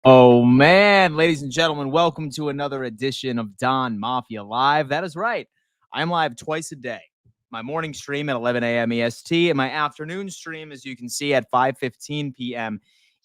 Oh, man, ladies and gentlemen, welcome to another edition of Don Mafia Live. That is right. I'm live twice a day. My morning stream at 11 a.m. EST and my afternoon stream, as you can see, at 5:15 p.m.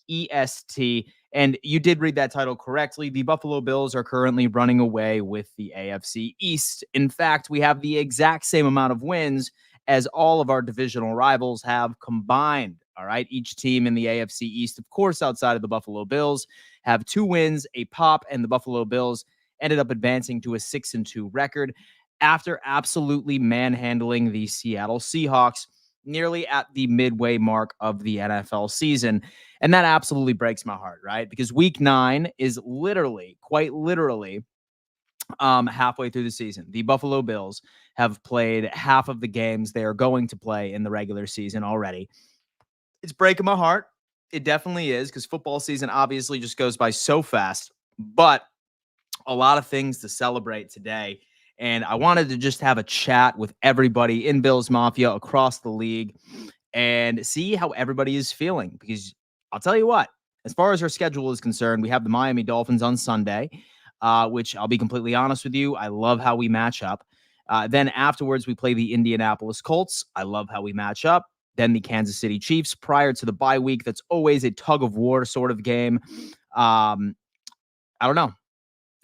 EST. And you did read that title correctly. The Buffalo Bills are currently running away with the AFC East. In fact, we have the exact same amount of wins as all of our divisional rivals have combined. All right. Each team in the AFC East, of course, outside of the Buffalo Bills, have 2 wins, a pop, and the Buffalo Bills ended up advancing to a 6-2 record after absolutely manhandling the Seattle Seahawks nearly at the midway mark of the NFL season. And that absolutely breaks my heart, right? Because week 9 is literally, quite literally, halfway through the season. The Buffalo Bills have played half of the games they are going to play in the regular season already. It's breaking my heart. It definitely is, because football season obviously just goes by so fast, but a lot of things to celebrate today. And I wanted to just have a chat with everybody in Bills Mafia across the league and see how everybody is feeling. Because I'll tell you what, as far as our schedule is concerned, we have the Miami Dolphins on Sunday, which I'll be completely honest with you, I love how we match up. Then afterwards, we play the Indianapolis Colts. I love how we match up. Then the Kansas City Chiefs prior to the bye week. That's always a tug of war sort of game. I don't know.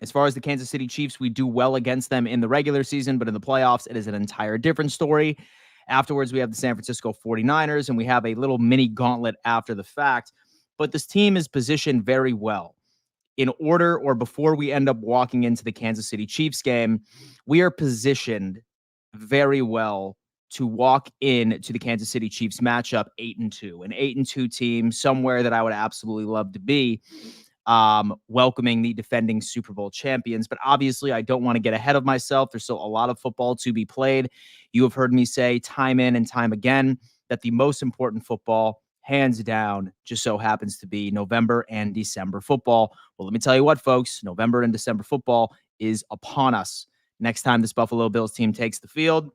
As far as the Kansas City Chiefs, we do well against them in the regular season, but in the playoffs, it is an entire different story. Afterwards, we have the San Francisco 49ers, and we have a little mini gauntlet after the fact. But this team is positioned very well. In order, or before we end up walking into the Kansas City Chiefs game, we are positioned very well to walk in to the Kansas City Chiefs matchup 8-2, an 8-2 team, somewhere that I would absolutely love to be, welcoming the defending Super Bowl champions. But obviously, I don't want to get ahead of myself. There's still a lot of football to be played. You have heard me say time in and time again that the most important football, hands down, just so happens to be November and December football. Well, let me tell you what, folks, November and December football is upon us. Next time this Buffalo Bills team takes the field,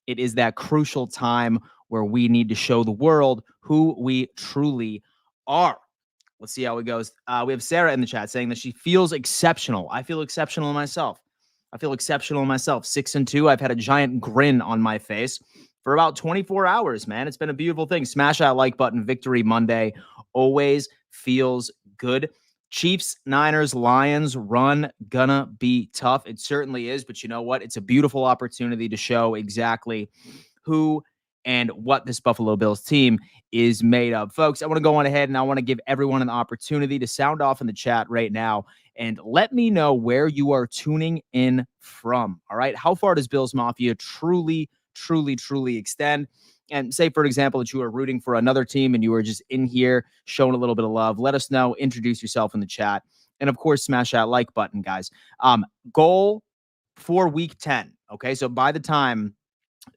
it is that crucial time where we need to show the world who we truly are. Let's see how it goes. We have Sarah in the chat saying that she feels exceptional. I feel exceptional myself. 6-2. I've had a giant grin on my face for about 24 hours, man. It's been a beautiful thing. Smash that like button. Victory Monday always feels good. Chiefs, Niners, Lions run gonna be tough. It certainly is, but you know what? It's a beautiful opportunity to show exactly who and what this Buffalo Bills team is made of. Folks, I want to go on ahead and I want to give everyone an opportunity to sound off in the chat right now and let me know where you are tuning in from. All right. How far does Bills Mafia truly extend? And say, for example, that you are rooting for another team and you are just in here showing a little bit of love. Let us know. Introduce yourself in the chat. And of course, smash that like button, guys. Goal for week 10. Okay. So by the time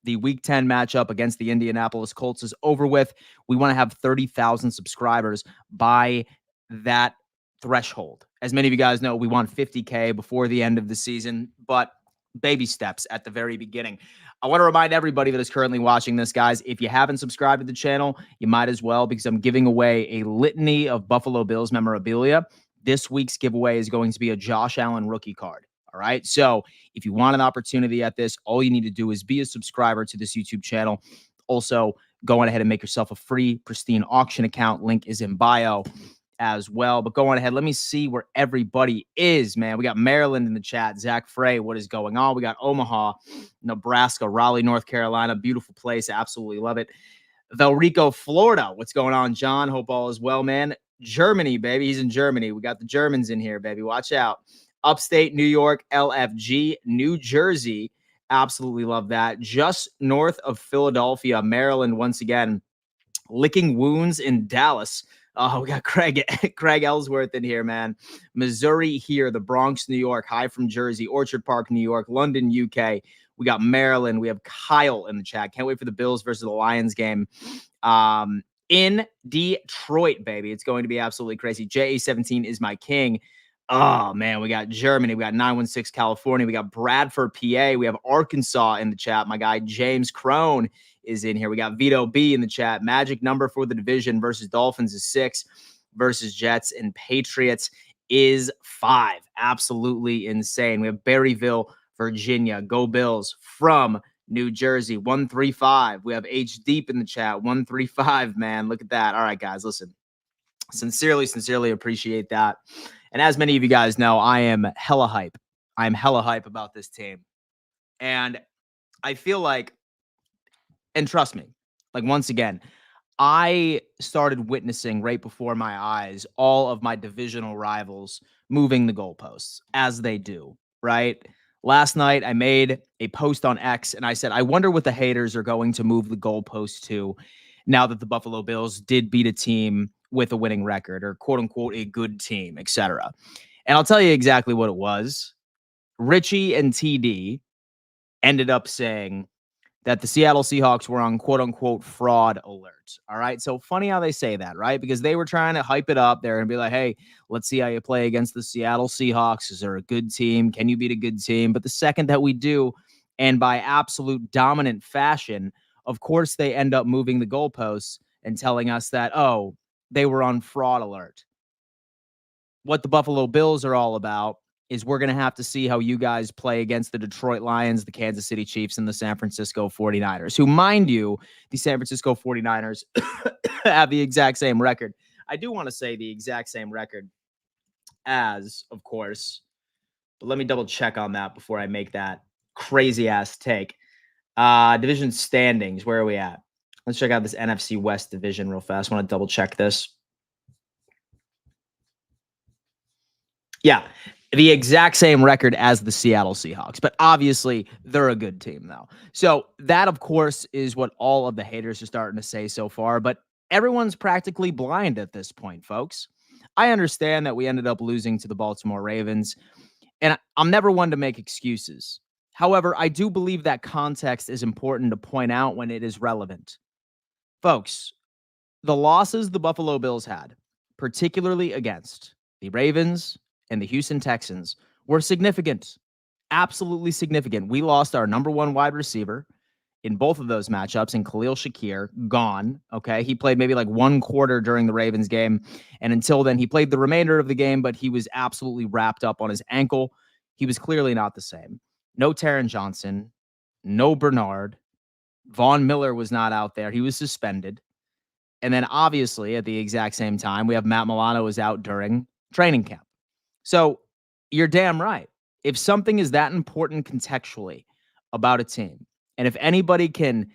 the week 10 matchup against the Indianapolis Colts is over with, we want to have 30,000 subscribers by that threshold. As many of you guys know, we want 50K before the end of the season, but baby steps at the very beginning. I want to remind everybody that is currently watching this, guys, if you haven't subscribed to the channel, you might as well, because I'm giving away a litany of Buffalo Bills memorabilia. This week's giveaway is going to be a Josh Allen rookie card. All right. So if you want an opportunity at this, all you need to do is be a subscriber to this YouTube channel. Also, go on ahead and make yourself a free, pristine auction account. Link is in bio as well. But go on ahead. Let me see where everybody is, man. We got Maryland in the chat. Zach Frey, what is going on? We got Omaha, Nebraska, Raleigh, North Carolina. Beautiful place. Absolutely love it. Valrico, Florida. What's going on, John? Hope all is well, man. Germany, baby. He's in Germany. We got the Germans in here, baby. Watch out. Upstate New York, LFG, New Jersey. Absolutely love that. Just north of Philadelphia, Maryland, once again. Licking wounds in Dallas. Oh, we got Craig Ellsworth in here, man. Missouri here, the Bronx, New York. Hi from Jersey, Orchard Park, New York, London, UK. We got Maryland. We have Kyle in the chat. Can't wait for the Bills versus the Lions game. In Detroit, baby. It's going to be absolutely crazy. JA17 is my king. Oh, man, we got Germany. We got 916 California. We got Bradford, PA. We have Arkansas in the chat. My guy, James Crone, is in here. We got Vito B in the chat. Magic number for the division versus Dolphins is 6, versus Jets and Patriots is 5. Absolutely insane. We have Berryville, Virginia. Go Bills from New Jersey, 135. We have H Deep in the chat, 135, man. Look at that. All right, guys, listen. Sincerely appreciate that. And as many of you guys know, I am hella hype. I'm hella hype about this team. And I feel like, and trust me, like once again, I started witnessing right before my eyes all of my divisional rivals moving the goalposts as they do, right? Last night, I made a post on X and I said, I wonder what the haters are going to move the goalpost to now that the Buffalo Bills did beat a team with a winning record or quote unquote a good team, etc. And I'll tell you exactly what it was. Richie and TD ended up saying that the Seattle Seahawks were on quote unquote fraud alert. All right. So funny how they say that, right? Because they were trying to hype it up there and be like, hey, let's see how you play against the Seattle Seahawks. Is there a good team? Can you beat a good team? But the second that we do, and by absolute dominant fashion, of course, they end up moving the goalposts and telling us that, oh, they were on fraud alert. What the Buffalo Bills are all about is we're going to have to see how you guys play against the Detroit Lions, the Kansas City Chiefs, and the San Francisco 49ers, who, mind you, the San Francisco 49ers have the exact same record. I do want to say the exact same record as, of course, but let me double check on that before I make that crazy ass take. Division standings, where are we at? Let's check out this NFC West division real fast. I want to double check this. Yeah, the exact same record as the Seattle Seahawks, but obviously they're a good team though. So that, of course, is what all of the haters are starting to say so far, but everyone's practically blind at this point, folks. I understand that we ended up losing to the Baltimore Ravens, and I'm never one to make excuses. However, I do believe that context is important to point out when it is relevant. Folks, the losses the Buffalo Bills had, particularly against the Ravens and the Houston Texans, were significant. Absolutely significant. We lost our number one wide receiver in both of those matchups, and Khalil Shakir, gone. Okay. He played maybe like one quarter during the Ravens game. And until then, he played the remainder of the game, but he was absolutely wrapped up on his ankle. He was clearly not the same. No Taron Johnson, no Bernard. Von Miller was not out there. He was suspended. And then obviously at the exact same time, we have Matt Milano was out during training camp. So you're damn right. If something is that important contextually about a team, and if anybody can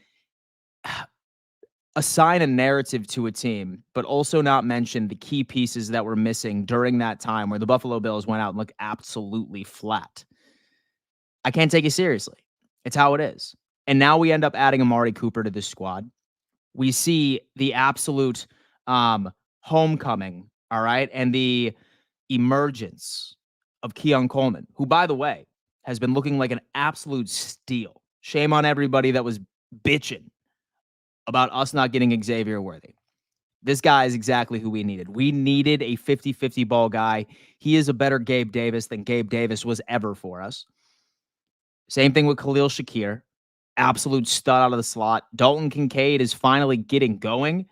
assign a narrative to a team, but also not mention the key pieces that were missing during that time where the Buffalo Bills went out and looked absolutely flat, I can't take it seriously. It's how it is. And now we end up adding Amari Cooper to this squad. We see the absolute homecoming, all right, and the emergence of Keon Coleman, who, by the way, has been looking like an absolute steal. Shame on everybody that was bitching about us not getting Xavier Worthy. This guy is exactly who we needed. We needed a 50-50 ball guy. He is a better Gabe Davis than Gabe Davis was ever for us. Same thing with Khalil Shakir. Absolute stud out of the slot. Dalton Kincaid is finally getting going.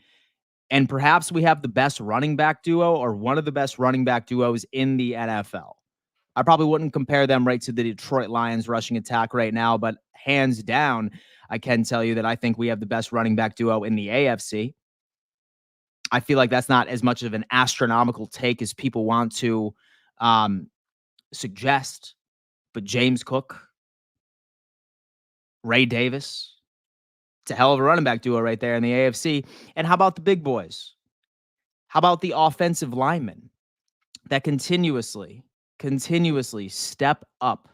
And perhaps we have the best running back duo or one of the best running back duos in the NFL. I probably wouldn't compare them right to the Detroit Lions rushing attack right now, but hands down, I can tell you that I think we have the best running back duo in the AFC. I feel like that's not as much of an astronomical take as people want to suggest, but James Cook, Ray Davis, it's a hell of a running back duo right there in the AFC. And how about the big boys? How about the offensive linemen that continuously step up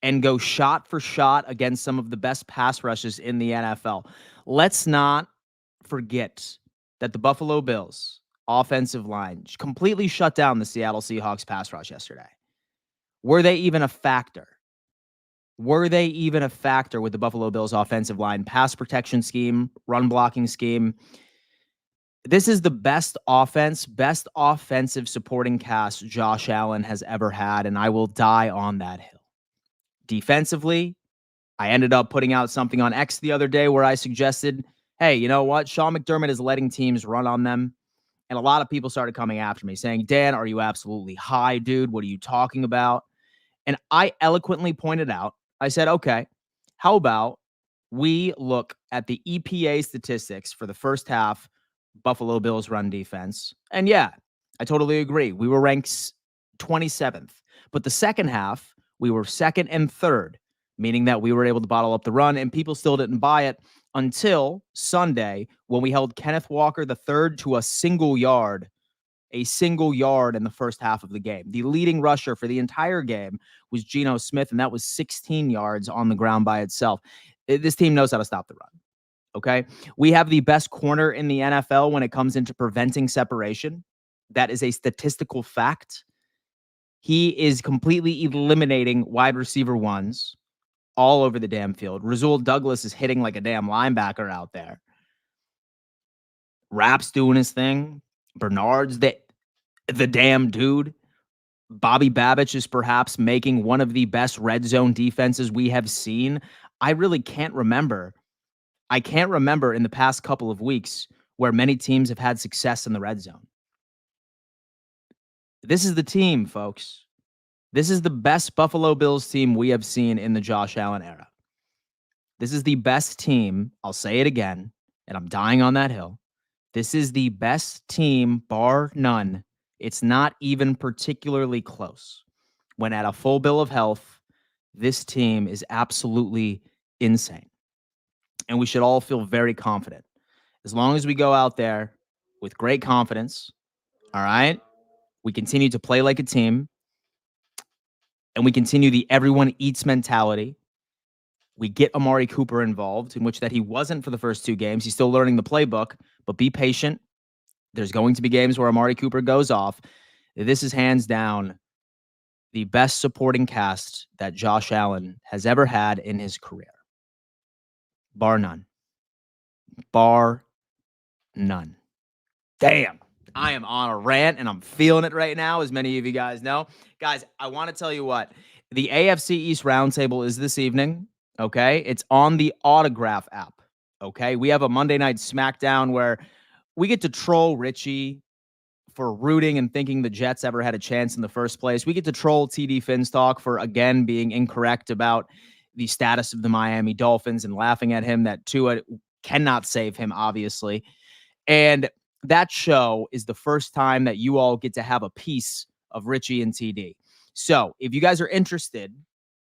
and go shot for shot against some of the best pass rushes in the NFL? Let's not forget that the Buffalo Bills offensive line completely shut down the Seattle Seahawks pass rush yesterday. Were they even a factor? Were they even a factor with the Buffalo Bills offensive line pass protection scheme, run blocking scheme? This is the best offensive supporting cast Josh Allen has ever had, and I will die on that hill. Defensively, I ended up putting out something on X the other day where I suggested, hey, you know what? Sean McDermott is letting teams run on them. And a lot of people started coming after me saying, Dan, are you absolutely high, dude? What are you talking about? And I eloquently pointed out, I said, okay, how about we look at the EPA statistics for the first half Buffalo Bills run defense? And yeah, I totally agree. We were ranked 27th. But the second half, we were second and third, meaning that we were able to bottle up the run, and people still didn't buy it until Sunday when we held Kenneth Walker the third to a single yard in the first half of the game. The leading rusher for the entire game was Geno Smith, and that was 16 yards on the ground by itself. This team knows how to stop the run. Okay. We have the best corner in the NFL when it comes into preventing separation. That is a statistical fact. He is completely eliminating wide receiver ones all over the damn field. Rasul Douglas is hitting like a damn linebacker out there. Rapp's doing his thing. Bernard's the damn dude. Bobby Babich is perhaps making one of the best red zone defenses we have seen. I really can't remember. I can't remember in the past couple of weeks where many teams have had success in the red zone. This is the team, folks. This is the best Buffalo Bills team we have seen in the Josh Allen era. This is the best team. I'll say it again, and I'm dying on that hill. This is the best team, bar none. It's not even particularly close. When at a full bill of health, this team is absolutely insane. And we should all feel very confident. As long as we go out there with great confidence, all right, we continue to play like a team, and we continue the everyone eats mentality. We get Amari Cooper involved, in which that he wasn't for the first two games. He's still learning the playbook, but be patient. There's going to be games where Amari Cooper goes off. This is hands down the best supporting cast that Josh Allen has ever had in his career. Bar none. Bar none. Damn. I am on a rant and I'm feeling it right now, as many of you guys know. Guys, I want to tell you what. The AFC East Roundtable is this evening, okay? It's on the Autograph app, okay? We have a Monday Night SmackDown where we get to troll Richie for rooting and thinking the Jets ever had a chance in the first place. We get to troll TD Finstock for, again, being incorrect about the status of the Miami Dolphins and laughing at him that Tua cannot save him, obviously. And that show is the first time that you all get to have a piece of Richie and TD. So if you guys are interested,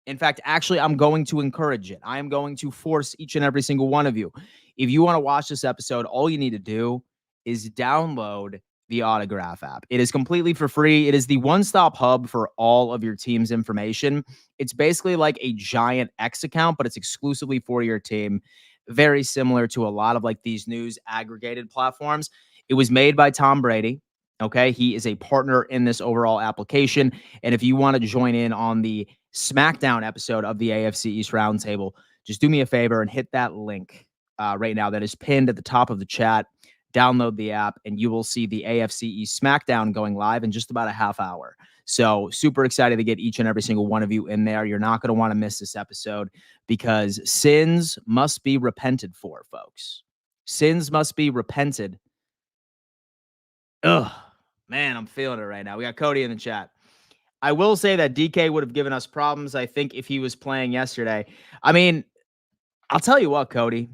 in fact, actually, I'm going to encourage it. I am going to force each and every single one of you. If you want to watch this episode, all you need to do is download the Autograph app. It is completely for free. It is the one-stop hub for all of your team's information. It's basically like a giant X account, but it's exclusively for your team. Very similar to a lot of like these news aggregated platforms. It was made by Tom Brady. Okay. He is a partner in this overall application. And if you want to join in on the SmackDown episode of the AFC East Roundtable, just do me a favor and hit that link right now that is pinned at the top of the chat. Download the app and you will see the AFC East SmackDown going live in just about a half hour. So super excited to get each and every single one of you in there. You're not going to want to miss this episode because sins must be repented for, folks. Sins must be repented. Ugh, man, I'm feeling it right now. We got Cody in the chat. I will say that DK would have given us problems, I think, if he was playing yesterday. I mean, I'll tell you what, Cody.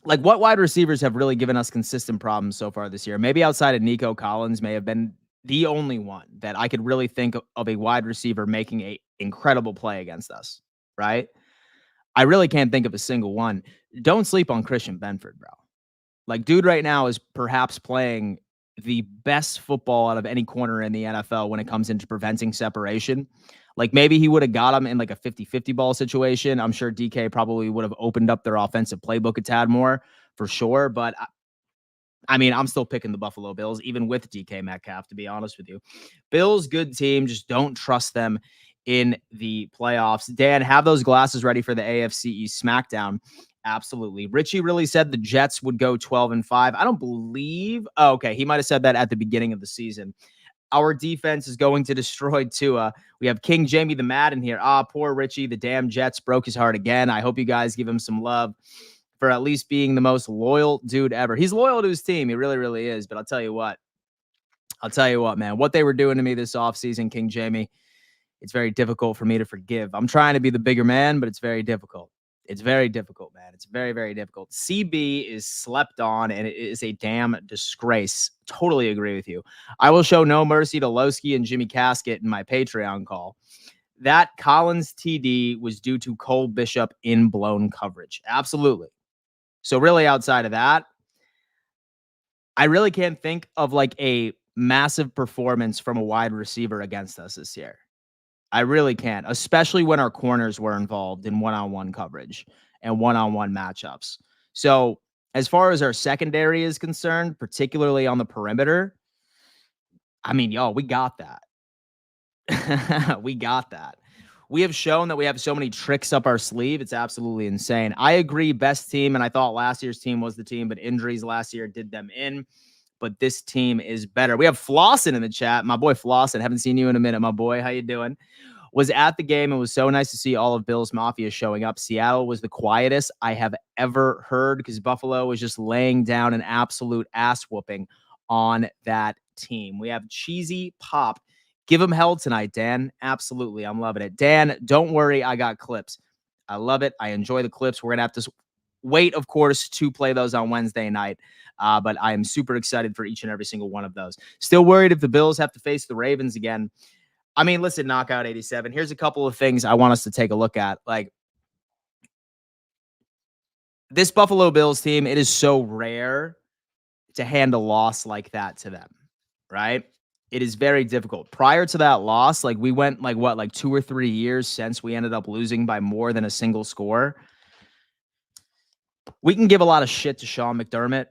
Like, what wide receivers have really given us consistent problems so far this year? Maybe outside of Nico Collins may have been the only one that I could really think of a wide receiver making a incredible play against us, right? I really can't think of a single one. Don't sleep on Christian Benford, bro. Like, dude right now is perhaps playing the best football out of any corner in the NFL when it comes into preventing separation. Like, maybe he would have got him in like a 50-50 ball situation. I'm sure DK probably would have opened up their offensive playbook a tad more for sure. But I mean, I'm still picking the Buffalo Bills, even with DK Metcalf, to be honest with you. Bills, good team. Just don't trust them in the playoffs. Dan, have those glasses ready for the AFC East SmackDown. Absolutely. Richie really said the Jets would go 12-5. I don't believe. Oh, okay. He might have said that at the beginning of the season. Our defense is going to destroy Tua. We have King Jamie the Mad in here. Poor Richie. The damn Jets broke his heart again. I hope you guys give him some love for at least being the most loyal dude ever. He's loyal to his team. He really, really is. But I'll tell you what, man, what they were doing to me this offseason, King Jamie, it's very difficult for me to forgive. I'm trying to be the bigger man, but it's very difficult. It's very difficult, man. It's very, very difficult. CB is slept on, and it is a damn disgrace. Totally agree with you. I will show no mercy to Lowski and Jimmy Casket in my Patreon call. That Collins TD was due to Cole Bishop in blown coverage. Absolutely. So really outside of that, I really can't think of like a massive performance from a wide receiver against us this year. I really can't, especially when our corners were involved in one-on-one coverage and one-on-one matchups. So as far as our secondary is concerned, particularly on the perimeter, I mean, y'all, we got that. We got that. We have shown that we have so many tricks up our sleeve. It's absolutely insane. I agree, best team, and I thought last year's team was the team, but injuries last year did them in. But this team is better. We have Flossin in the chat. My boy Flossin. Haven't seen you in a minute, my boy. How you doing? Was at the game. It was so nice to see all of Bills Mafia showing up. Seattle was the quietest I have ever heard because Buffalo was just laying down an absolute ass whooping on that team. We have Cheesy Pop. Give him hell tonight, Dan. Absolutely. I'm loving it. Dan, don't worry. I got clips. I love it. I enjoy the clips. We're going to have to wait, of course, to play those on Wednesday night. But I am super excited for each and every single one of those. Still worried if the Bills have to face the Ravens again. I mean, listen, Knockout 87. Here's a couple of things I want us to take a look at. Like, this Buffalo Bills team, it is so rare to hand a loss like that to them, right? It is very difficult. Prior to that loss, like we went like 2 or 3 years since we ended up losing by more than a single score. We can give a lot of shit to Sean McDermott.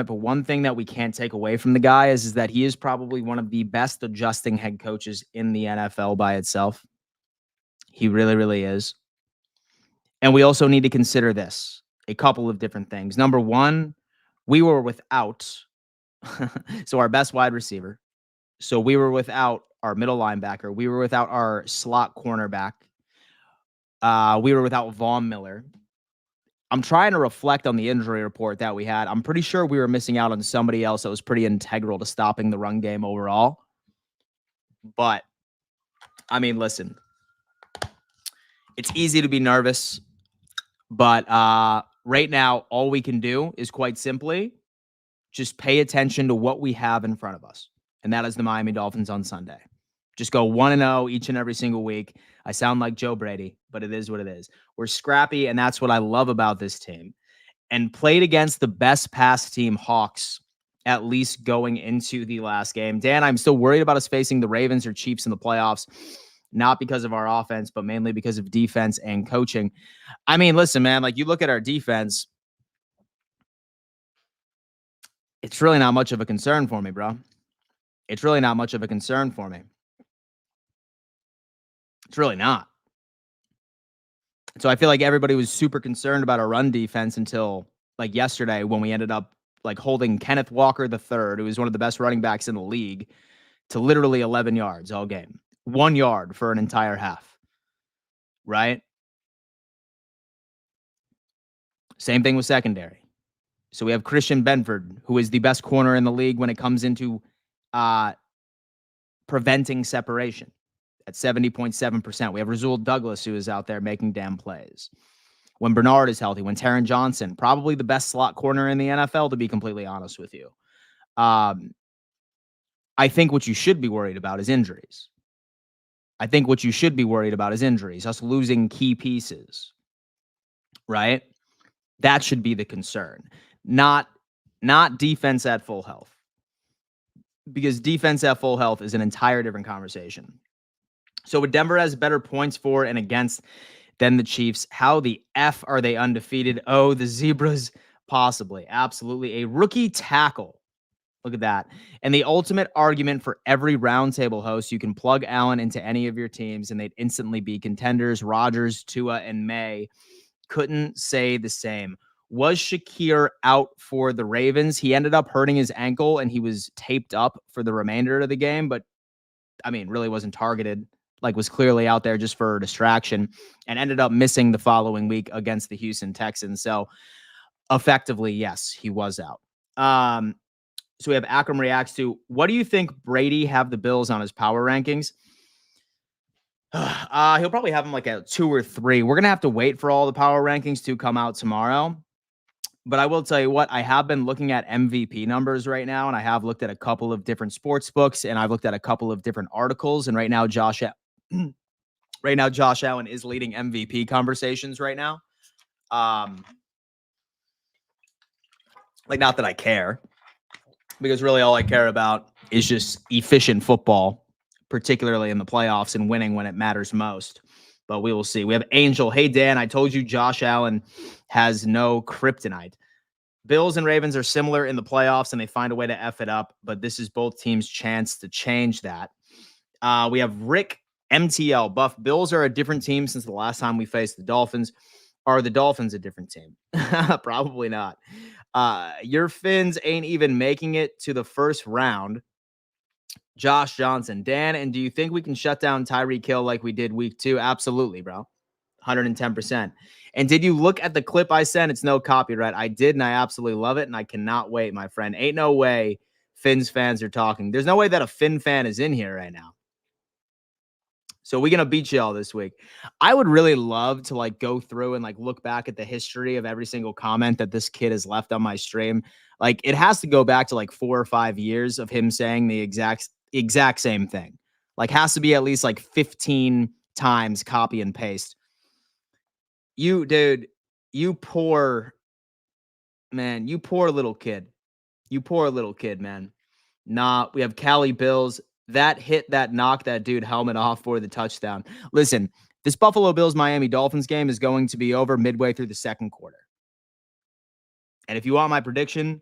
But one thing that we can't take away from the guy is that he is probably one of the best adjusting head coaches in the NFL by itself. He really, really is. And we also need to consider this, a couple of different things. Number one, we were without, so our best wide receiver. So we were without our middle linebacker. We were without our slot cornerback. We were without Von Miller. I'm trying to reflect on the injury report that we had. I'm pretty sure we were missing out on somebody else that was pretty integral to stopping the run game overall. But, I mean, listen, it's easy to be nervous. But right now, all we can do is quite simply just pay attention to what we have in front of us. And that is the Miami Dolphins on Sunday. Just go 1-0 each and every single week. I sound like Joe Brady, but it is what it is. We're scrappy, and that's what I love about this team. And played against the best pass team, Hawks, at least going into the last game. Dan, I'm still worried about us facing the Ravens or Chiefs in the playoffs, not because of our offense, but mainly because of defense and coaching. I mean, listen, man, like you look at our defense, it's really not much of a concern for me, bro. It's really not much of a concern for me. It's really not. So I feel like everybody was super concerned about our run defense until like yesterday when we ended up like holding Kenneth Walker III, who is one of the best running backs in the league, to literally 11 yards all game. 1 yard for an entire half. Right? Same thing with secondary. So we have Christian Benford, who is the best corner in the league when it comes into preventing separation at 70.7%. We have Rasul Douglas, who is out there making damn plays. When Bernard is healthy, when Taron Johnson, probably the best slot corner in the NFL, to be completely honest with you. I think what you should be worried about is injuries. Us losing key pieces, right? That should be the concern, not defense at full health. Because defense at full health is an entire different conversation. So what Denver has better points for and against than the Chiefs. How the F are they undefeated? Oh, the Zebras, possibly. Absolutely. A rookie tackle. Look at that. And the ultimate argument for every roundtable host, you can plug Allen into any of your teams and they'd instantly be contenders. Rodgers, Tua, and May couldn't say the same. Was Shakir out for the Ravens? He ended up hurting his ankle and he was taped up for the remainder of the game, but I mean, really wasn't targeted, like was clearly out there just for distraction and ended up missing the following week against the Houston Texans. So effectively, yes, he was out. So we have Akram reacts to, what do you think Brady have the Bills on his power rankings? He'll probably have them like at 2 or 3. We're going to have to wait for all the power rankings to come out tomorrow. But I will tell you what, I have been looking at MVP numbers right now, and I have looked at a couple of different sports books, and I've looked at a couple of different articles. And right now, Josh Allen is leading MVP conversations right now. Like, not that I care, because really all I care about is just efficient football, particularly in the playoffs and winning when it matters most. But we will see. We have Angel. Hey, Dan, I told you Josh Allen has no kryptonite. Bills and Ravens are similar in the playoffs, and they find a way to F it up, but this is both teams' chance to change that. We have Rick MTL. Buff, Bills are a different team since the last time we faced the Dolphins. Are the Dolphins a different team? Probably not. Your Fins ain't even making it to the first round. Josh Johnson. Dan, and do you think we can shut down Tyreek Hill like we did week 2? Absolutely, bro. 110%. And did you look at the clip I sent? It's no copyright. I did, and I absolutely love it, and I cannot wait, my friend. Ain't no way Fins fans are talking. There's no way that a Fin fan is in here right now. So we're going to beat you all this week. I would really love to like go through and like look back at the history of every single comment that this kid has left on my stream. Like it has to go back to like 4 or 5 years of him saying the exact same thing. Like has to be at least like 15 times copy and paste. Dude, you poor little kid. You poor little kid, man. Nah, we have Cali Bills. That hit that knocked that dude helmet off for the touchdown. Listen, this Buffalo Bills Miami Dolphins game is going to be over midway through the second quarter. And if you want my prediction,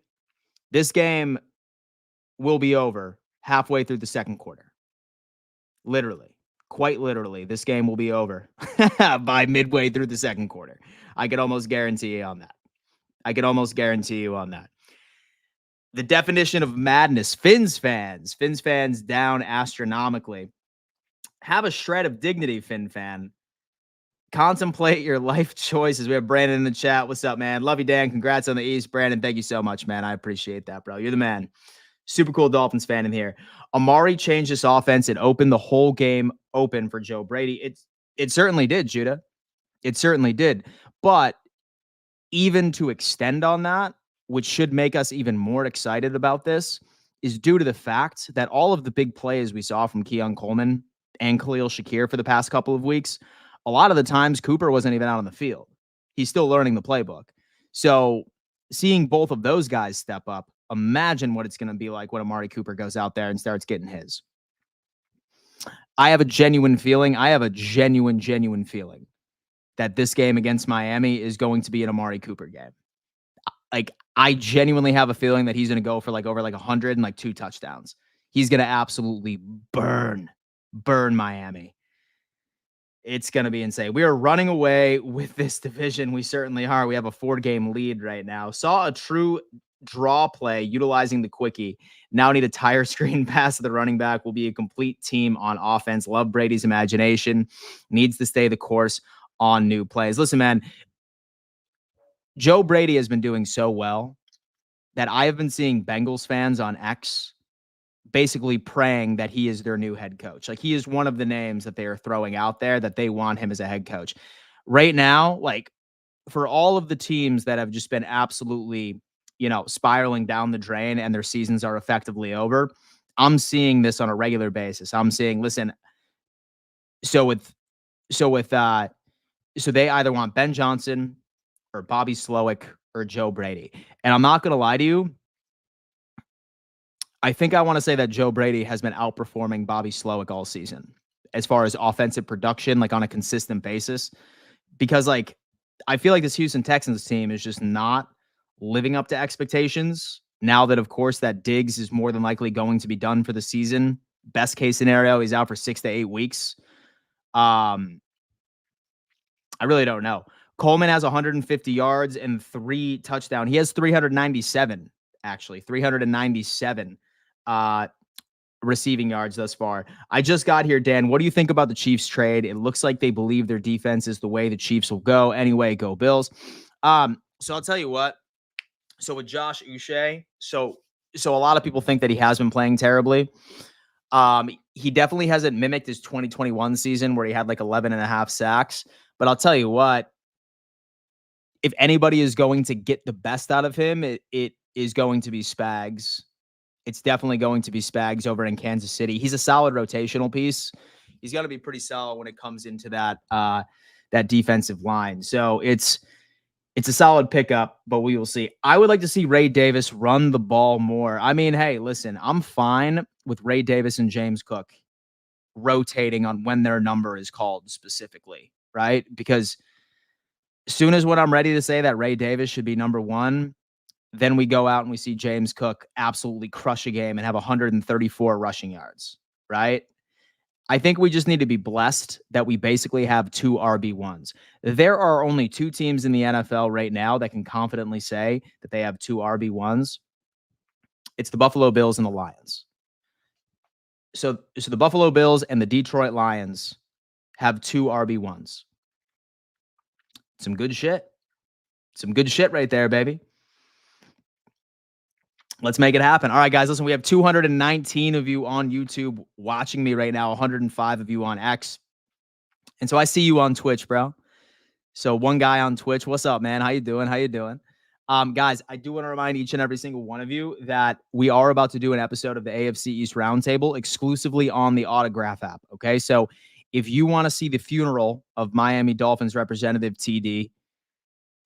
this game will be over halfway through the second quarter. Literally. Quite literally, this game will be over by midway through the second quarter. I could almost guarantee you on that. The definition of madness, Fins fans down astronomically. Have a shred of dignity, Fin fan. Contemplate your life choices. We have Brandon in the chat. What's up, man? Love you, Dan. Congrats on the East. Brandon, thank you so much, man. I appreciate that, bro. You're the man. Super cool Dolphins fan in here. Amari changed this offense and opened the whole game open for Joe Brady. It certainly did, Judah. It certainly did. But even to extend on that, which should make us even more excited about this, is due to the fact that all of the big plays we saw from Keon Coleman and Khalil Shakir for the past couple of weeks, a lot of the times Cooper wasn't even out on the field. He's still learning the playbook. So seeing both of those guys step up, imagine what it's going to be like when Amari Cooper goes out there and starts getting his. I have a genuine feeling that this game against Miami is going to be an Amari Cooper game. Like, I genuinely have a feeling that he's going to go for like over like 100 and like 2 touchdowns. He's going to absolutely burn Miami. It's going to be insane. We are running away with this division. We certainly are. We have a 4-game lead right now. Saw a true draw play utilizing the quickie. Now need a tire screen pass to the running back. Will be a complete team on offense. Love Brady's imagination. Needs to stay the course on new plays. Listen, man, Joe Brady has been doing so well that I have been seeing Bengals fans on X basically praying that he is their new head coach. Like, he is one of the names that they are throwing out there that they want him as a head coach. Right now, like, for all of the teams that have just been absolutely, spiraling down the drain and their seasons are effectively over, I'm seeing this on a regular basis. I'm seeing, listen, so they either want Ben Johnson or Bobby Slowick or Joe Brady. And I'm not going to lie to you, I think I want to say that Joe Brady has been outperforming Bobby Slowick all season as far as offensive production, like on a consistent basis, because like, I feel like this Houston Texans team is just not living up to expectations now that, of course, that Diggs is more than likely going to be done for the season. Best case scenario, he's out for 6 to 8 weeks. I really don't know. Coleman has 150 yards and 3 touchdowns. He has 397, actually, 397 receiving yards thus far. I just got here, Dan. What do you think about the Chiefs trade? It looks like they believe their defense is the way the Chiefs will go. Anyway, go Bills. So I'll tell you what. So with Josh Uche, so a lot of people think that he has been playing terribly. He definitely hasn't mimicked his 2021 season where he had like 11 and a half sacks. But I'll tell you what, if anybody is going to get the best out of him, it is going to be Spags. It's definitely going to be Spags over in Kansas City. He's a solid rotational piece. He's going to be pretty solid when it comes into that defensive line. So it's a solid pickup, but we will see. I would like to see Ray Davis run the ball more. I mean, hey, listen, I'm fine with Ray Davis and James Cook rotating on when their number is called specifically, right? Because as soon as when I'm ready to say that Ray Davis should be number one, then we go out and we see James Cook absolutely crush a game and have 134 rushing yards, right? I think we just need to be blessed that we basically have 2 RB1s. There are only 2 teams in the NFL right now that can confidently say that they have 2 RB1s. It's the Buffalo Bills and the Lions. So the Buffalo Bills and the Detroit Lions have 2 RB1s. Some good shit. Some good shit right there, baby. Let's make it happen. All right, guys, listen, we have 219 of you on YouTube watching me right now, 105 of you on X. And so I see you on Twitch, bro. So one guy on Twitch, what's up, man? How you doing? Guys, I do want to remind each and every single one of you that we are about to do an episode of the AFC East Roundtable exclusively on the Autograph app, okay? So if you want to see the funeral of Miami Dolphins representative TD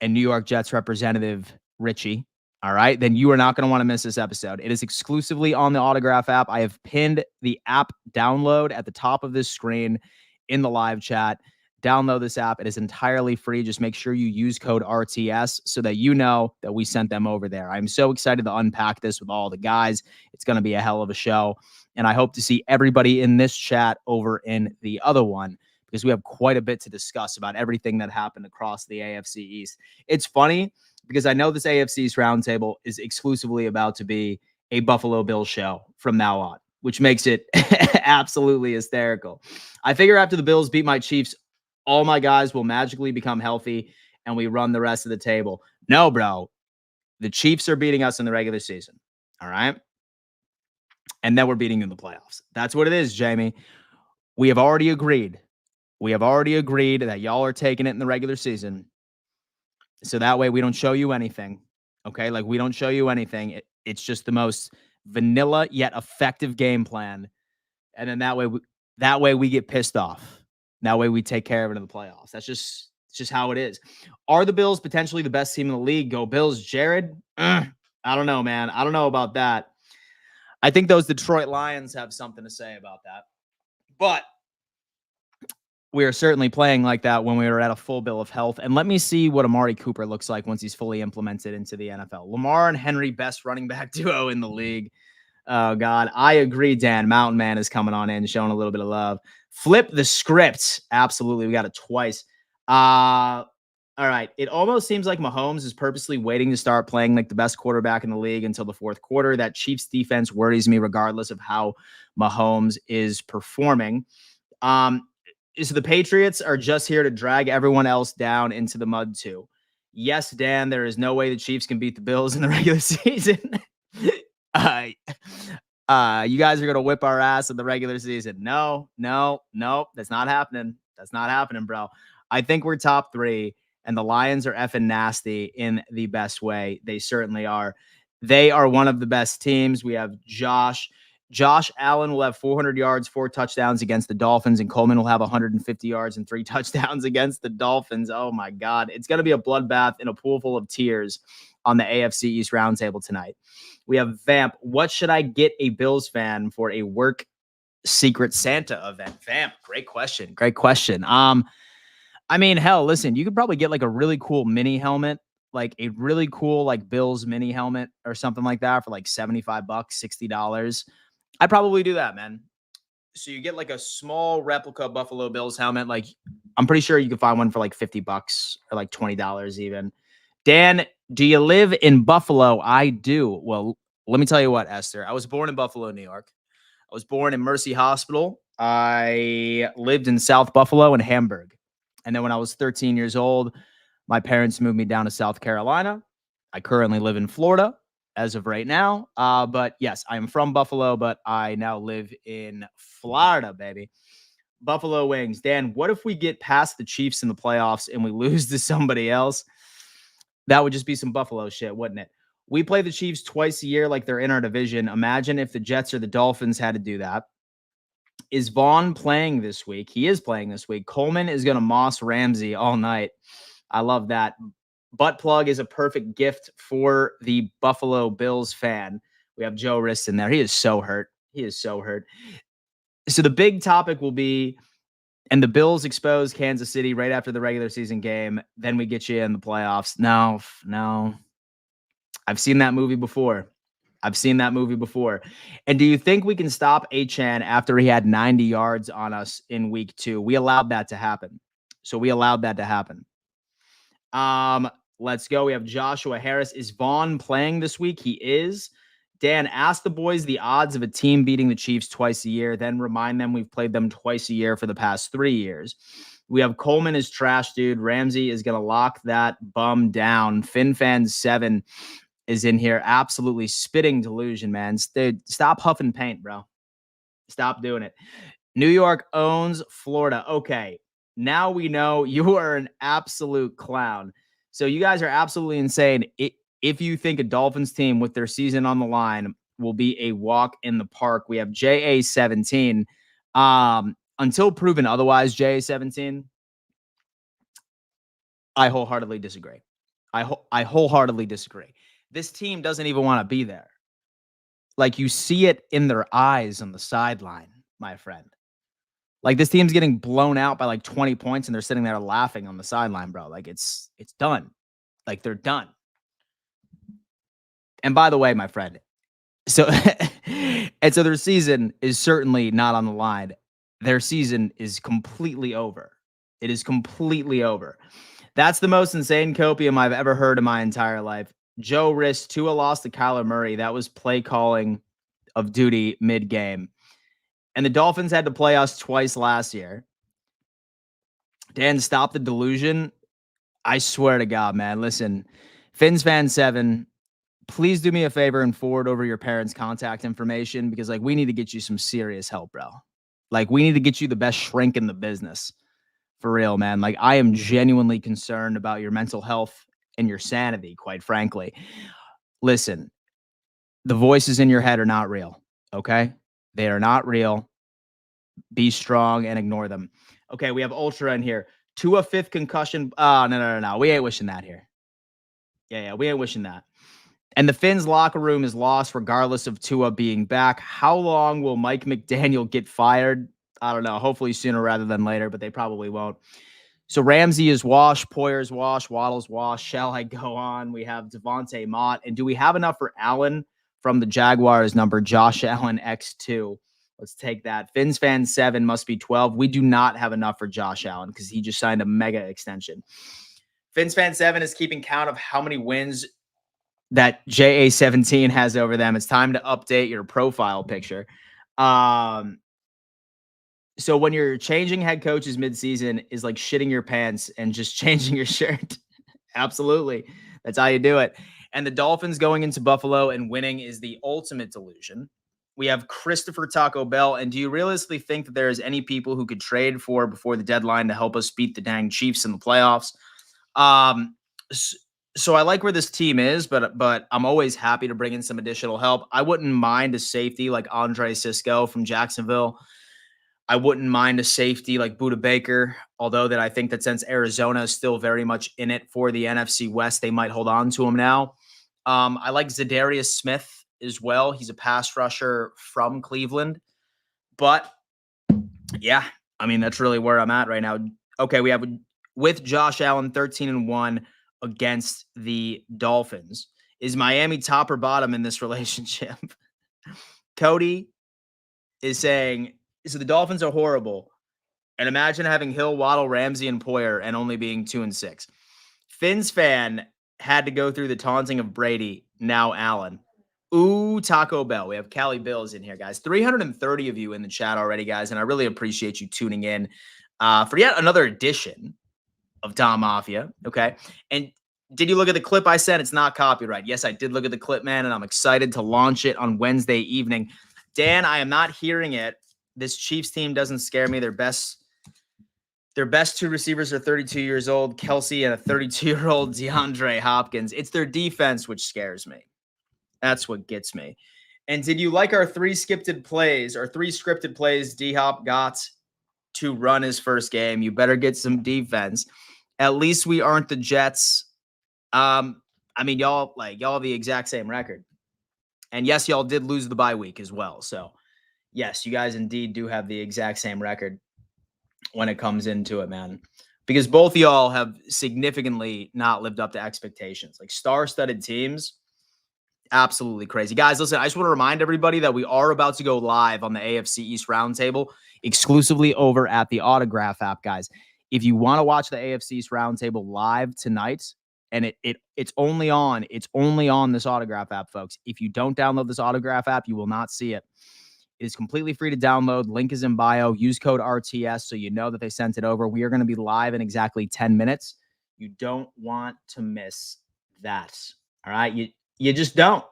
and New York Jets representative Richie, all right, then you are not going to want to miss this episode. It is exclusively on the Autograph app. I have pinned the app download at the top of this screen in the live chat. Download this app. It is entirely free. Just make sure you use code RTS so that you know that we sent them over there. I'm so excited to unpack this with all the guys. It's going to be a hell of a show. And I hope to see everybody in this chat over in the other one because we have quite a bit to discuss about everything that happened across the AFC East. It's funny because I know this AFC East Roundtable is exclusively about to be a Buffalo Bills show from now on, which makes it absolutely hysterical. I figure after the Bills beat my Chiefs, all my guys will magically become healthy and we run the rest of the table. No, bro. The Chiefs are beating us in the regular season. All right. And then we're beating in the playoffs. That's what it is, Jamie. We have already agreed. That y'all are taking it in the regular season. So that way we don't show you anything. Okay. Like we don't show you anything. It's just the most vanilla yet effective game plan. And then that way we get pissed off. That way we take care of it in the playoffs. It's just how it is. Are the Bills potentially the best team in the league? Go Bills, Jared. I don't know, man. I don't know about that. I think those Detroit Lions have something to say about that. But we are certainly playing like that when we were at a full bill of health. And let me see what Amari Cooper looks like once he's fully implemented into the NFL. Lamar and Henry, best running back duo in the league. Oh, God. I agree, Dan. Mountain Man is coming on in, showing a little bit of love. Flip the script. Absolutely. We got it twice. All right. It almost seems like Mahomes is purposely waiting to start playing like the best quarterback in the league until the fourth quarter. That Chiefs defense worries me regardless of how Mahomes is performing. So the Patriots are just here to drag everyone else down into the mud too. Yes, Dan, there is no way the Chiefs can beat the Bills in the regular season. You guys are going to whip our ass in the regular season. No, that's not happening. That's not happening, bro. I think we're top 3, and the Lions are effing nasty in the best way. They certainly are. They are one of the best teams. We have Josh Allen will have 400 yards, 4 touchdowns against the Dolphins, and Coleman will have 150 yards and 3 touchdowns against the Dolphins. Oh, my God. It's going to be a bloodbath in a pool full of tears on the AFC East Roundtable tonight. We have Vamp. What should I get a Bills fan for a work Secret Santa event? Vamp, great question. I mean, hell, listen, you could probably get like a really cool mini helmet, like a really cool like Bills mini helmet or something like that for like $75, $60. I'd probably do that, man. So you get like a small replica Buffalo Bills helmet. Like I'm pretty sure you can find one for like $50 or like $20 even. Dan, do you live in Buffalo? I do. Well, let me tell you what, Esther. I was born in Buffalo, New York. I was born in Mercy Hospital. I lived in South Buffalo and Hamburg. And then when I was 13 years old, my parents moved me down to South Carolina. I currently live in Florida as of right now. But yes, I'm from Buffalo, but I now live in Florida, baby. Buffalo Wings. Dan, what if we get past the Chiefs in the playoffs and we lose to somebody else? That would just be some Buffalo shit, wouldn't it? We play the Chiefs twice a year like they're in our division. Imagine if the Jets or the Dolphins had to do that. Is Vaughn playing this week? He is playing this week. Coleman is going to moss Ramsey all night. I love that. Butt plug is a perfect gift for the Buffalo Bills fan. We have Joe Rist in there. He is so hurt. He is so hurt. So the big topic will be, and the Bills expose Kansas City right after the regular season game. Then we get you in the playoffs. No. I've seen that movie before. And do you think we can stop Achan after he had 90 yards on us in week 2? We allowed that to happen. Let's go. We have Joshua Harris. Is Vaughn playing this week? He is. Dan, ask the boys the odds of a team beating the Chiefs twice a year, then remind them we've played them twice a year for the past 3 years. We have Coleman is trash, dude. Ramsey is going to lock that bum down. FinFan7 is in here absolutely spitting delusion, man. Stop huffing paint, bro. Stop doing it. New York owns Florida. Okay, now we know you are an absolute clown. So you guys are absolutely insane if you think a Dolphins team with their season on the line will be a walk in the park. We have JA17. Until proven otherwise, JA17, I wholeheartedly disagree. I wholeheartedly disagree. This team doesn't even want to be there. Like, you see it in their eyes on the sideline, my friend. Like, this team's getting blown out by like 20 points and they're sitting there laughing on the sideline, bro. Like, it's done. Like, they're done. And by the way, my friend, so their season is certainly not on the line. Their season is completely over. It is completely over. That's the most insane copium I've ever heard in my entire life. Joe Rist, Tua lost to Kyler Murray. That was play calling of duty mid-game. And the Dolphins had to play us twice last year. Dan, stop the delusion. I swear to God, man. Listen, FinsFan7, please do me a favor and forward over your parents' contact information because, like, we need to get you some serious help, bro. Like, we need to get you the best shrink in the business. For real, man. Like, I am genuinely concerned about your mental health and your sanity, quite frankly. Listen, the voices in your head are not real, okay? They are not real. Be strong and ignore them. Okay, we have Ultra in here. Tua fifth concussion. Oh, no. We ain't wishing that here. Yeah, we ain't wishing that. And the Finns locker room is lost regardless of Tua being back. How long will Mike McDaniel get fired? I don't know. Hopefully sooner rather than later, but they probably won't. So Ramsey is wash, Poyer's wash, Waddle's wash. Shall I go on? We have Devontae Mott. And do we have enough for Allen from the Jaguars number? Josh Allen X2. Let's take that. FinsFan7 must be 12. We do not have enough for Josh Allen because he just signed a mega extension. FinsFan7 is keeping count of how many wins that JA17 has over them. It's time to update your profile picture. So when you're changing head coaches midseason is like shitting your pants and just changing your shirt. Absolutely. That's how you do it. And the Dolphins going into Buffalo and winning is the ultimate delusion. We have Christopher Taco Bell. And do you realistically think that there is any people who could trade for before the deadline to help us beat the dang Chiefs in the playoffs? So I like where this team is, but I'm always happy to bring in some additional help. I wouldn't mind a safety like Andre Cisco from Jacksonville. I wouldn't mind a safety like Budda Baker, although that I think that since Arizona is still very much in it for the NFC West, they might hold on to him now. I like Zadarius Smith as well. He's a pass rusher from Cleveland. But, yeah, I mean, that's really where I'm at right now. Okay, we have with Josh Allen 13-1 against the Dolphins. Is Miami top or bottom in this relationship? Cody is saying So the Dolphins are horrible. And imagine having Hill, Waddle, Ramsey, and Poyer and only being 2-6. Finn's fan had to go through the taunting of Brady, now Allen. Ooh, Taco Bell. We have Cali Bills in here, guys. 330 of you in the chat already, guys, and I really appreciate you tuning in for yet another edition of Dom Mafia, okay? And did you look at the clip I sent? It's not copyright. Yes, I did look at the clip, man, and I'm excited to launch it on Wednesday evening. Dan, I am not hearing it. This Chiefs team doesn't scare me. Their best two receivers are 32 years old, Kelsey and a 32-year-old DeAndre Hopkins. It's their defense which scares me. That's what gets me. And did you like our three scripted plays D-Hop got to run his first game? You better get some defense. At least we aren't the Jets. I mean, y'all have the exact same record. And yes, y'all did lose the bye week as well. So yes, you guys indeed do have the exact same record when it comes into it, man. Because both y'all have significantly not lived up to expectations. Like star-studded teams, absolutely crazy. Guys, listen, I just want to remind everybody that we are about to go live on the AFC East Roundtable exclusively over at the Autograph app, guys. If you want to watch the AFC East Roundtable live tonight, and it's only on this Autograph app, folks. If you don't download this Autograph app, you will not see it. It is completely free to download. Link is in bio. Use code RTS so you know that they sent it over. We are going to be live in exactly 10 minutes. You don't want to miss that. All right? You just don't.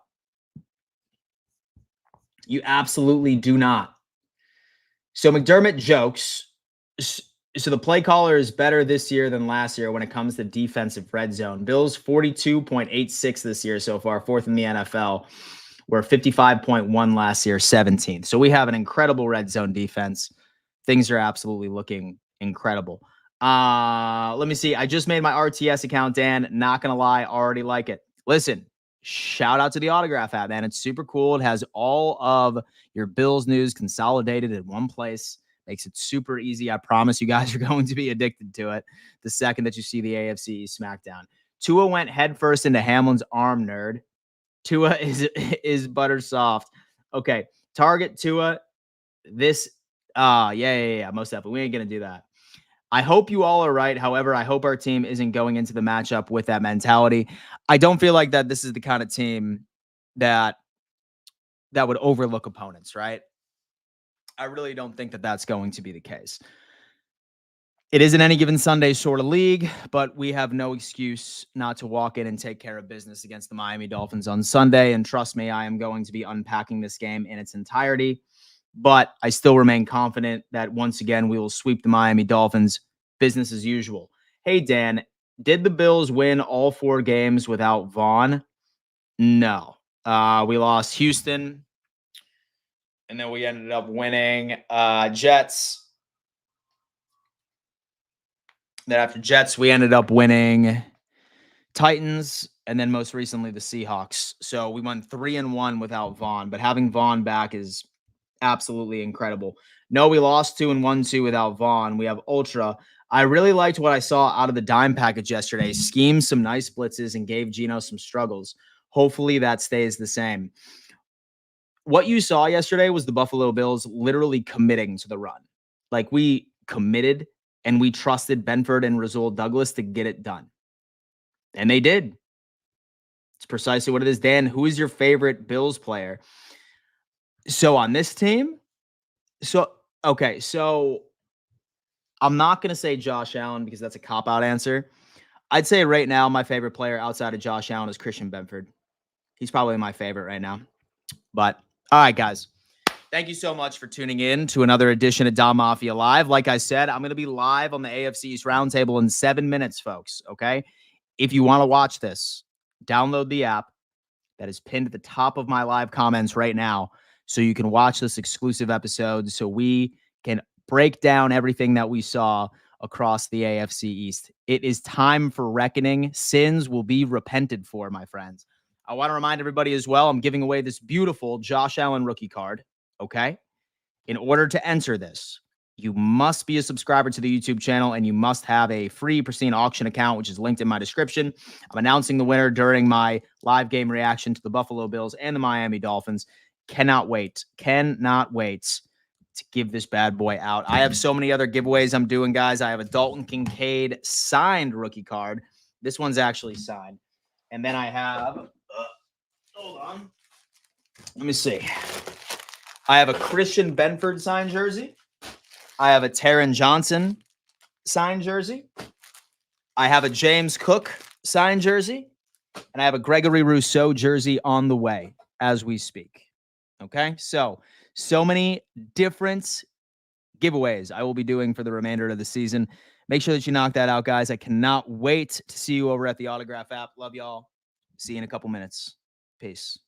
You absolutely do not. So McDermott jokes. So the play caller is better this year than last year when it comes to defensive red zone. Bills 42.86 this year so far, fourth in the NFL. We're 55.1 last year, 17th. So we have an incredible red zone defense. Things are absolutely looking incredible. Let me see. I just made my RTS account, Dan. Not going to lie. Already like it. Listen, shout out to the Autograph app, man. It's super cool. It has all of your Bills news consolidated in one place. Makes it super easy. I promise you guys are going to be addicted to it the second that you see the AFC SmackDown. Tua went headfirst into Hamlin's arm, nerd. Tua is butter soft. Okay, target Tua. This, yeah, most definitely. We ain't gonna do that. I hope you all are right. However, I hope our team isn't going into the matchup with that mentality. I don't feel like that this is the kind of team that would overlook opponents, right? I really don't think that that's going to be the case. It isn't any given Sunday sort of league, but we have no excuse not to walk in and take care of business against the Miami Dolphins on Sunday. And trust me, I am going to be unpacking this game in its entirety. But I still remain confident that once again, we will sweep the Miami Dolphins, business as usual. Hey, Dan, did the Bills win all 4 games without Vaughn? No. We lost Houston, and then we ended up winning Jets. Then after Jets, we ended up winning Titans, and then most recently the Seahawks. So we won 3-1 without Vaughn, but having Vaughn back is absolutely incredible. No, we lost 2 and 1-2 without Vaughn. We have Ultra. I really liked what I saw out of the dime package yesterday. Schemed some nice blitzes and gave Geno some struggles. Hopefully that stays the same. What you saw yesterday was the Buffalo Bills literally committing to the run. Like we committed and we trusted Benford and Rasul Douglas to get it done. And they did. It's precisely what it is. Dan, who is your favorite Bills player? So on this team, so I'm not going to say Josh Allen because that's a cop-out answer. I'd say right now my favorite player outside of Josh Allen is Christian Benford. He's probably my favorite right now. But all right, guys. Thank you so much for tuning in to another edition of Dom Mafia Live. Like I said, I'm going to be live on the AFC East Roundtable in 7 minutes, folks, okay? If you want to watch this, download the app that is pinned at the top of my live comments right now so you can watch this exclusive episode so we can break down everything that we saw across the AFC East. It is time for reckoning. Sins will be repented for, my friends. I want to remind everybody as well, I'm giving away this beautiful Josh Allen rookie card, okay? In order to enter this, you must be a subscriber to the YouTube channel and you must have a free Pristine Auction account, which is linked in my description. I'm announcing the winner during my live game reaction to the Buffalo Bills and the Miami Dolphins. Cannot wait to give this bad boy out. I have so many other giveaways I'm doing, guys. I have a Dalton Kincaid signed rookie card. This one's actually signed. And then I have, hold on. Let me see. I have a Christian Benford signed jersey. I have a Taron Johnson signed jersey. I have a James Cook signed jersey. And I have a Gregory Rousseau jersey on the way as we speak. Okay, so many different giveaways I will be doing for the remainder of the season. Make sure that you knock that out, guys. I cannot wait to see you over at the Autograph app. Love y'all. See you in a couple minutes. Peace.